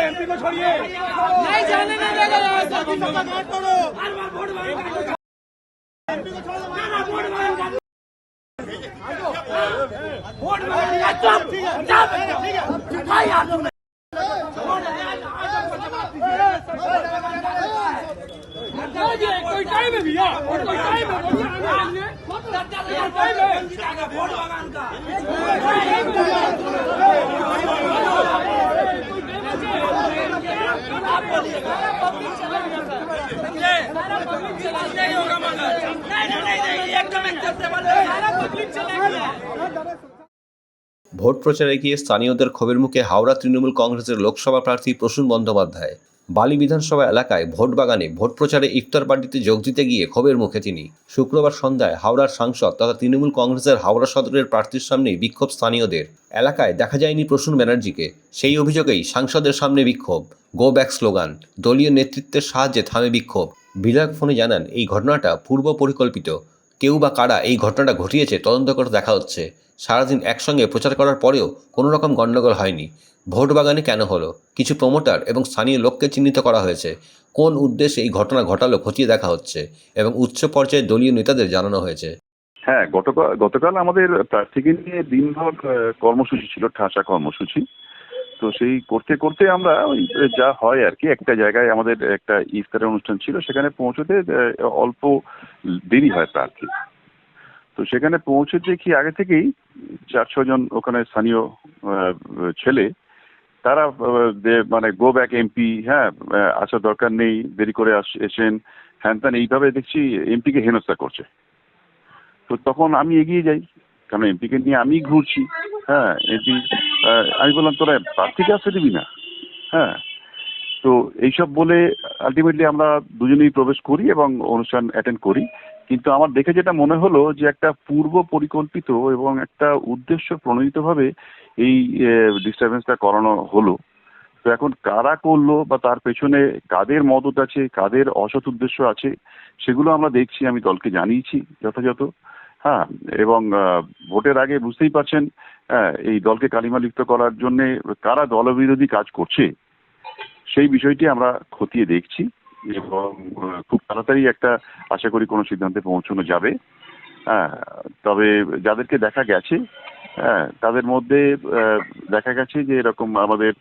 MP को छोड़िए नहीं जाने नहीं देगा कोई टाइम है भैया कोई टाइम है ভোট প্রচারে গিয়ে স্থানীয়দের ক্ষোভের মুখে হাওড়া তৃণমূল কংগ্রেসের লোকসভা প্রার্থী প্রসূন বন্দ্যোপাধ্যায়। বালি বিধানসভা এলাকায় ভোট বাগানে ভোট প্রচারে ইফতার পার্টিতে যোগ দিতে গিয়ে ক্ষোভের মুখে তিনি। শুক্রবার সন্ধ্যায় হাওড়ার সাংসদ তথা তৃণমূল কংগ্রেসের হাওড়া সদরের প্রার্থীর সামনেই বিক্ষোভ স্থানীয়দের। এলাকায় দেখা যায়নি প্রসূন ব্যানার্জিকে, সেই অভিযোগেই সাংসদের সামনে বিক্ষোভ। গো ব্যাক স্লোগান, দলীয় নেতৃত্বের সাহায্যে থামে বিক্ষোভ। বিধায়ক ফোনে জানান এই ঘটনাটা পূর্ব পরিকল্পিত, কেউ বা কারা এই ঘটনাটা ঘটিয়েছে তদন্ত করে দেখা হচ্ছে। সারাদিন একসঙ্গে প্রচার করার পরেও কোনো রকম গণ্ডগোল হয়নি। ভোট বাগানে কেন হলো, কিছু প্রমোটার এবং স্থানীয় লোককে চিহ্নিত করা হয়েছে। কোন উদ্দেশ্যে এই ঘটনা ঘটালো খতিয়ে দেখা হচ্ছে এবং উচ্চ পর্যায়ে দলীয় নেতাদের জানানো হয়েছে। হ্যাঁ, গতকাল আমাদের প্রার্থীকে নিয়ে দিনভর কর্মসূচি ছিল, ঠাসা কর্মসূচি। তো সেই করতে করতে আমরা ওই যা হয় আর কি, একটা জায়গায় আমাদের একটা ইফতারের অনুষ্ঠান ছিল, সেখানে পৌঁছতে অল্প দেরি হয় প্রার্থী। তো সেখানে পৌঁছে দেখি আগে থেকেই 4-6 জন ওখানে স্থানীয় ছেলে, তারা মানে গো ব্যাক এমপি, হ্যাঁ আসার দরকার নেই, দেরি করে এসেন, হ্যান ত্যান, এইভাবে দেখছি এমপিকে হেনস্থা করছে। তো তখন আমি এগিয়ে যাই, কারণ এমপিকে নিয়ে আমি ঘুরছি। হ্যাঁ, এমপি, আমি বললাম তোরা প্রার্থীকে আসতে দিবি না। হ্যাঁ, তো এইসব বলে আলটিমেটলি আমরা দুজনেই প্রবেশ করি এবং অনুষ্ঠান অ্যাটেন্ড করি। কিন্তু আমার দেখে যেটা মনে হলো যে একটা পূর্ব পরিকল্পিত এবং একটা উদ্দেশ্য প্রণোদিতভাবে এই ডিস্টারবেন্সটা করানো হলো। তো এখন কারা করলো বা তার পেছনে কাদের মদত আছে, কাদের অসৎ উদ্দেশ্য আছে, সেগুলো আমরা দেখছি, আমি দলকে জানিয়েছি যথাযথ। হ্যাঁ, এবং ভোটের আগে বুঝতেই পারছেন এই দলকে কালিমালিপ্ত করার জন্য কারা দলবিরোধী কাজ করছে, সেই বিষয়টি আমরা খতিয়ে দেখছি এবং খুব তাড়াতাড়ি একটা আশা করি কোনো সিদ্ধান্তে পৌঁছানো যাবে। হ্যাঁ, তবে যাদেরকে দেখা গেছে, হ্যাঁ তাদের মধ্যে দেখা গেছে যে এরকম আমাদের